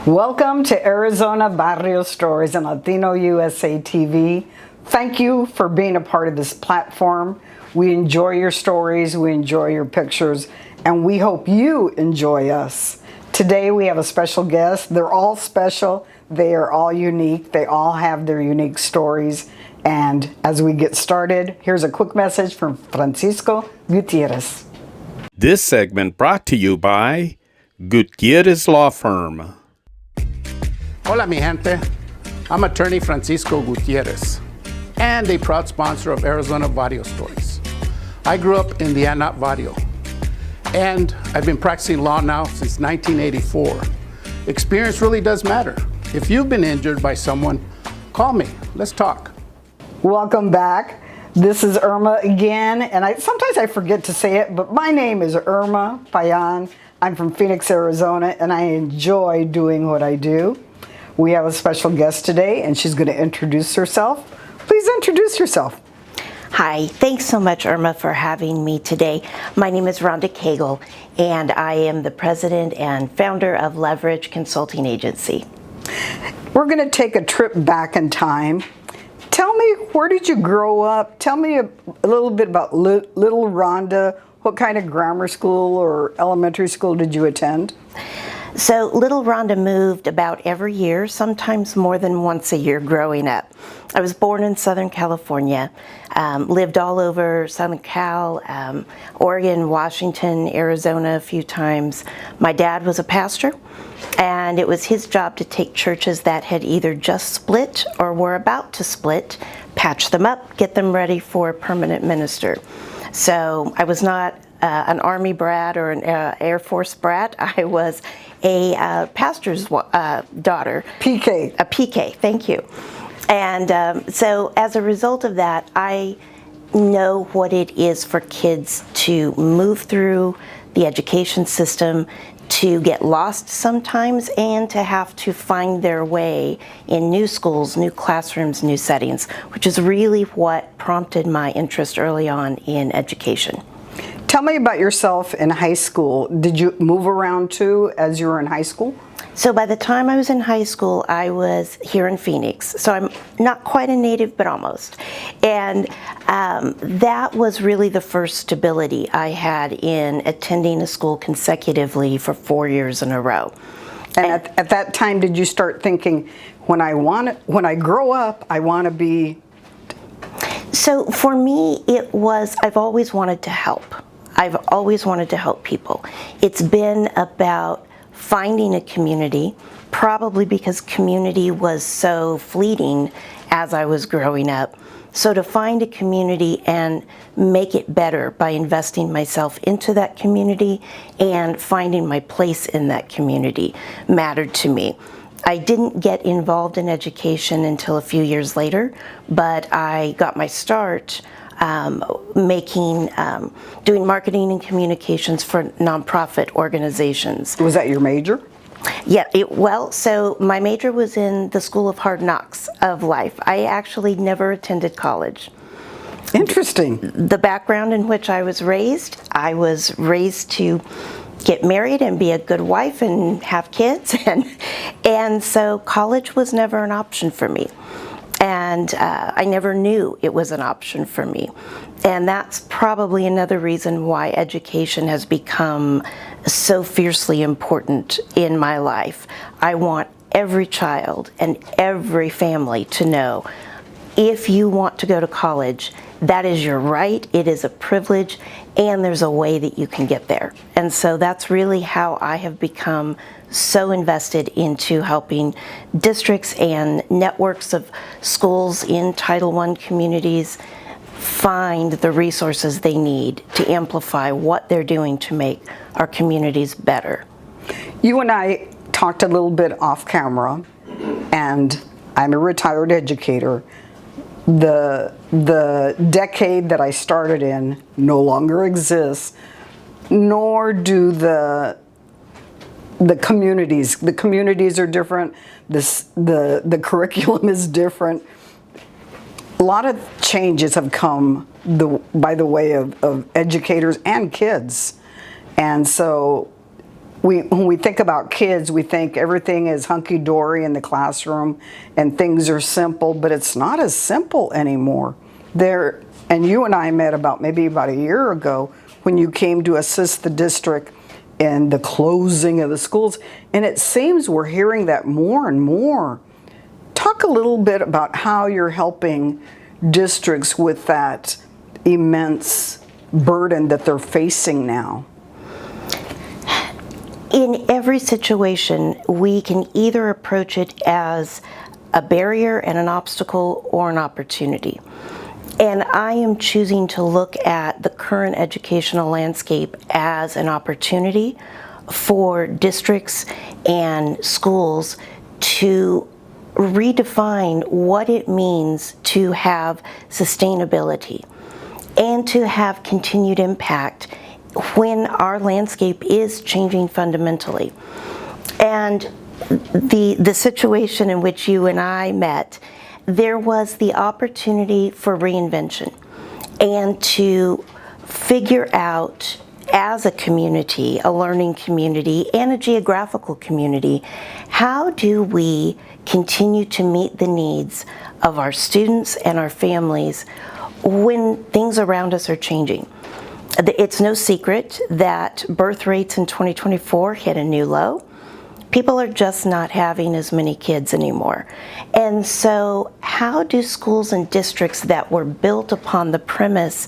Welcome to Arizona Barrio Stories on Latino USA TV. Thank you for being a part of this platform. We enjoy your stories, we enjoy your pictures, and we hope you enjoy us. Today we have a special guest. They're all special, they are all unique, they all have their unique stories. And as we get started, here's a quick message from Francisco Gutierrez. This segment brought to you by Gutierrez Law Firm. Hola mi gente, I'm attorney Francisco Gutierrez and a proud sponsor of Arizona Barrio Stories. I grew up in the Anat Barrio and I've been practicing law now since 1984. Experience really does matter. If you've been injured by someone, call me, let's talk. Welcome back. This is Irma again, and sometimes I forget to say it, but my name is Irma Payan. I'm from Phoenix, Arizona, and I enjoy doing what I do. We have a special guest today, and she's going to introduce herself. Please introduce yourself. Hi, thanks so much, Irma, for having me today. My name is Rhonda Cagle, and I am the president and founder of Leverage Consulting Agency. We're going to take a trip back in time. Tell me, where did you grow up? Tell me a little bit about little Rhonda. What kind of grammar school or elementary school did you attend? So little Rhonda moved about every year, sometimes more than once a year growing up. I was born in Southern California, lived all over Southern Cal, Oregon, Washington, Arizona a few times. My dad was a pastor, and it was his job to take churches that had either just split or were about to split, patch them up, get them ready for a permanent minister. So I was not an Army brat or an Air Force brat. I was a pastor's daughter. PK. A PK, thank you. And so as a result of that, I know what it is for kids to move through the education system, to get lost sometimes, and to have to find their way in new schools, new classrooms, new settings, which is really what prompted my interest early on in education. Tell me about yourself in high school. Did you move around too as you were in high school? So by the time I was in high school, I was here in Phoenix. So I'm not quite a native, but almost. And that was really the first stability I had in attending a school consecutively for 4 years in a row. And at that time, did you start thinking, when I grow up, I want to be? So for me, it was, I've always wanted to help. I've always wanted to help people. It's been about finding a community, probably because community was so fleeting as I was growing up. So to find a community and make it better by investing myself into that community and finding my place in that community mattered to me. I didn't get involved in education until a few years later, but I got my start doing marketing and communications for nonprofit organizations. Was that your major? Yeah, so my major was in the School of Hard Knocks of Life. I actually never attended college. Interesting. The background in which I was raised to get married and be a good wife and have kids, and so college was never an option for me. And I never knew it was an option for me. And that's probably another reason why education has become so fiercely important in my life. I want every child and every family to know, if you want to go to college, that is your right, it is a privilege, and there's a way that you can get there. And so that's really how I have become so invested into helping districts and networks of schools in Title I communities find the resources they need to amplify what they're doing to make our communities better. You and I talked a little bit off camera, and I'm a retired educator. The decade that I started in no longer exists, nor do the communities. The communities are different. The curriculum is different. A lot of changes have come by the way of educators and kids. And so when we think about kids, we think everything is hunky-dory in the classroom and things are simple, but it's not as simple anymore. And you and I met maybe about a year ago when you came to assist the district in the closing of the schools, and it seems we're hearing that more and more. Talk a little bit about how you're helping districts with that immense burden that they're facing now. In every situation, we can either approach it as a barrier and an obstacle or an opportunity. And I am choosing to look at the current educational landscape as an opportunity for districts and schools to redefine what it means to have sustainability and to have continued impact when our landscape is changing fundamentally. And the situation in which you and I met, there was the opportunity for reinvention and to figure out, as a community, a learning community and a geographical community, how do we continue to meet the needs of our students and our families when things around us are changing. It's no secret that birth rates in 2024 hit a new low. People are just not having as many kids anymore. And so how do schools and districts that were built upon the premise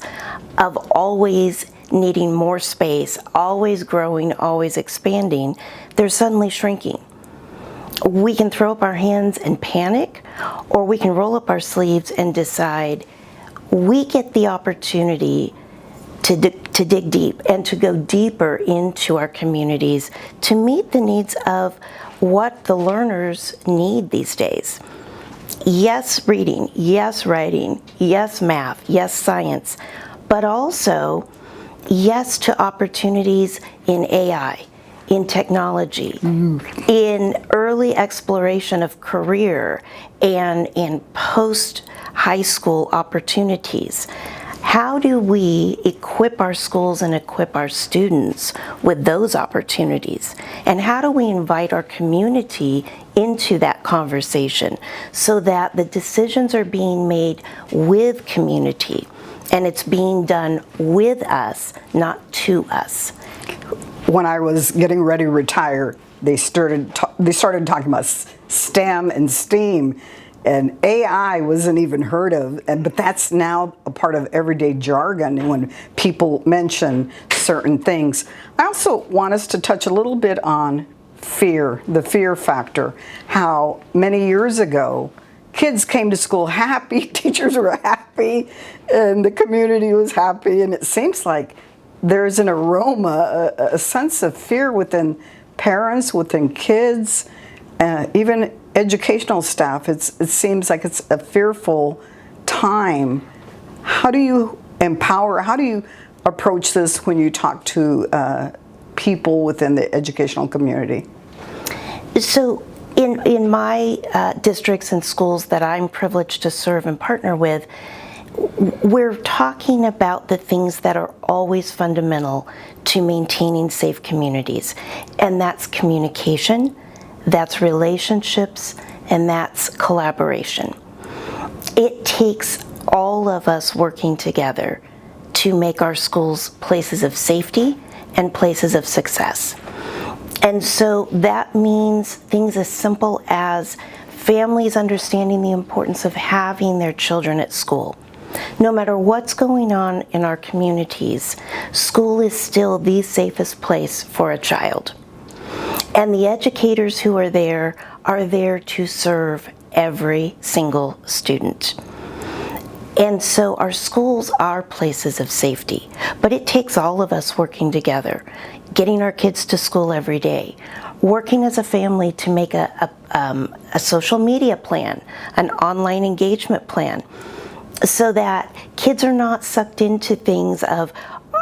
of always needing more space, always growing, always expanding, they're suddenly shrinking? We can throw up our hands and panic, or we can roll up our sleeves and decide we get the opportunity to dig deep and to go deeper into our communities to meet the needs of what the learners need these days. Yes, reading, yes, writing, yes, math, yes, science, but also yes to opportunities in AI, in technology, in early exploration of career and in post-high school opportunities. How do we equip our schools and equip our students with those opportunities? And how do we invite our community into that conversation so that the decisions are being made with community and it's being done with us, not to us? When I was getting ready to retire, they started talking about STEM and STEAM. And AI wasn't even heard of, but that's now a part of everyday jargon when people mention certain things. I also want us to touch a little bit on fear, the fear factor, how many years ago kids came to school happy, teachers were happy, and the community was happy, and it seems like there's an aroma, a sense of fear within parents, within kids, even educational staff. It seems like it's a fearful time. How do you empower, how do you approach this when you talk to people within the educational community? So in my districts and schools that I'm privileged to serve and partner with, we're talking about the things that are always fundamental to maintaining safe communities, and that's communication, that's relationships, and that's collaboration. It takes all of us working together to make our schools places of safety and places of success. And so that means things as simple as families understanding the importance of having their children at school. No matter what's going on in our communities, school is still the safest place for a child. And the educators who are there to serve every single student. And so our schools are places of safety, but it takes all of us working together, getting our kids to school every day, working as a family to make a social media plan, an online engagement plan, so that kids are not sucked into things of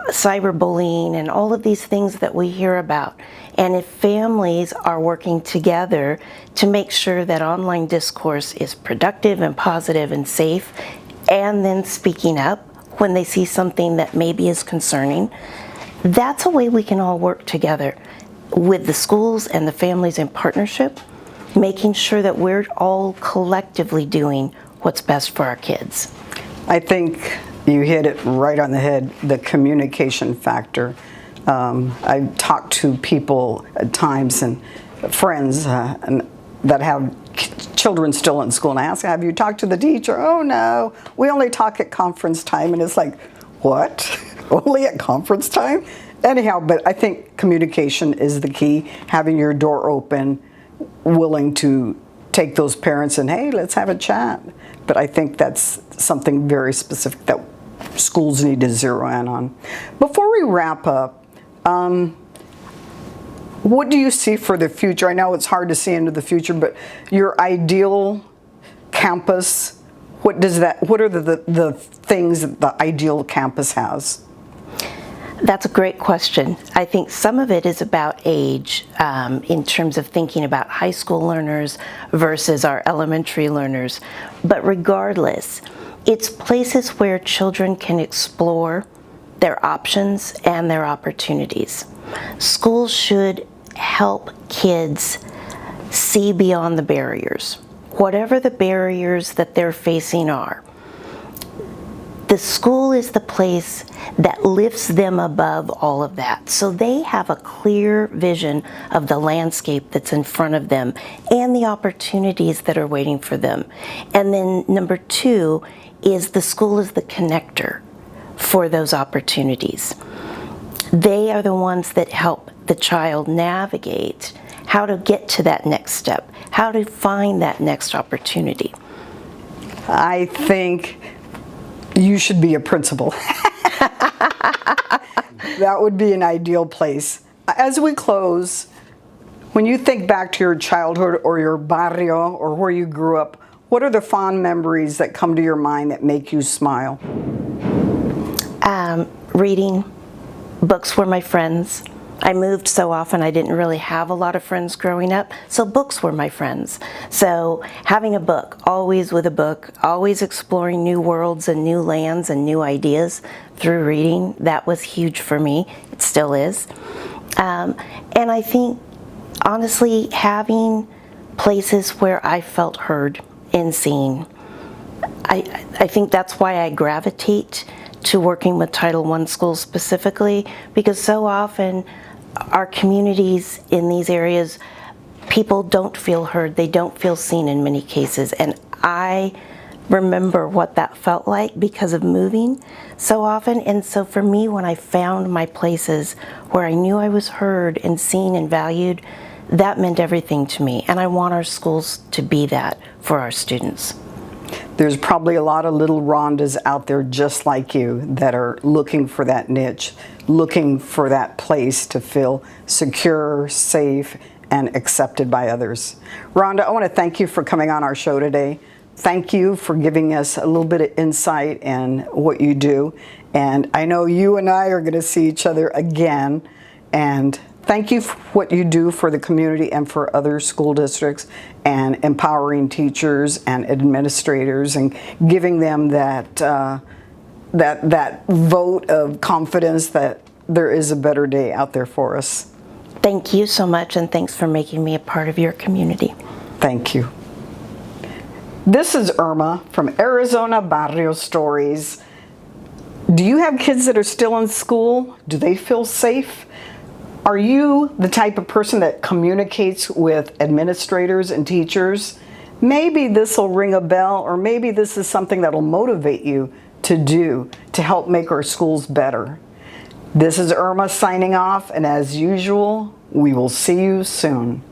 cyberbullying and all of these things that we hear about. And if families are working together to make sure that online discourse is productive and positive and safe, and then speaking up when they see something that maybe is concerning, that's a way we can all work together. with the schools and the families in partnership, making sure that we're all collectively doing what's best for our kids. I think you hit it right on the head, the communication factor. I've talked to people at times and friends that have children still in school, and I ask, have you talked to the teacher? Oh no, we only talk at conference time. And it's like, what? Only at conference time? Anyhow, but I think communication is the key, having your door open, willing to take those parents and, hey, let's have a chat. But I think that's something very specific that schools need to zero in on. Before we wrap up, what do you see for the future? I know it's hard to see into the future, but your ideal campus, what are the things that the ideal campus has? That's a great question. I think some of it is about age, in terms of thinking about high school learners versus our elementary learners. But regardless, it's places where children can explore their options and their opportunities. Schools should help kids see beyond the barriers, whatever the barriers that they're facing are. The school is the place that lifts them above all of that. So they have a clear vision of the landscape that's in front of them and the opportunities that are waiting for them. And then number two is the school is the connector for those opportunities. They are the ones that help the child navigate how to get to that next step, how to find that next opportunity. I think you should be a principal. That would be an ideal place. As we close, when you think back to your childhood or your barrio or where you grew up, what are the fond memories that come to your mind that make you smile? Reading. Books were my friends. I moved so often I didn't really have a lot of friends growing up, so books were my friends. So having a book, always with a book, always exploring new worlds and new lands and new ideas through reading, that was huge for me. It still is. And I think, honestly, having places where I felt heard and seen. I think that's why I gravitate to working with Title I schools specifically, because so often our communities in these areas, people don't feel heard, they don't feel seen in many cases. And I remember what that felt like because of moving so often. And so for me, when I found my places where I knew I was heard and seen and valued, that meant everything to me. And I want our schools to be that for our students. There's probably a lot of little Rhondas out there just like you that are looking for that niche, looking for that place to feel secure, safe, and accepted by others. Rhonda, I want to thank you for coming on our show today. Thank you for giving us a little bit of insight in what you do. And I know you and I are going to see each other again. And thank you for what you do for the community and for other school districts and empowering teachers and administrators and giving them that vote of confidence that there is a better day out there for us. Thank you so much, and thanks for making me a part of your community. Thank you. This is Irma from Arizona Barrio Stories. Do you have kids that are still in school? Do they feel safe? Are you the type of person that communicates with administrators and teachers? Maybe this will ring a bell, or maybe this is something that will motivate you to do to help make our schools better. This is Irma signing off, and as usual, we will see you soon.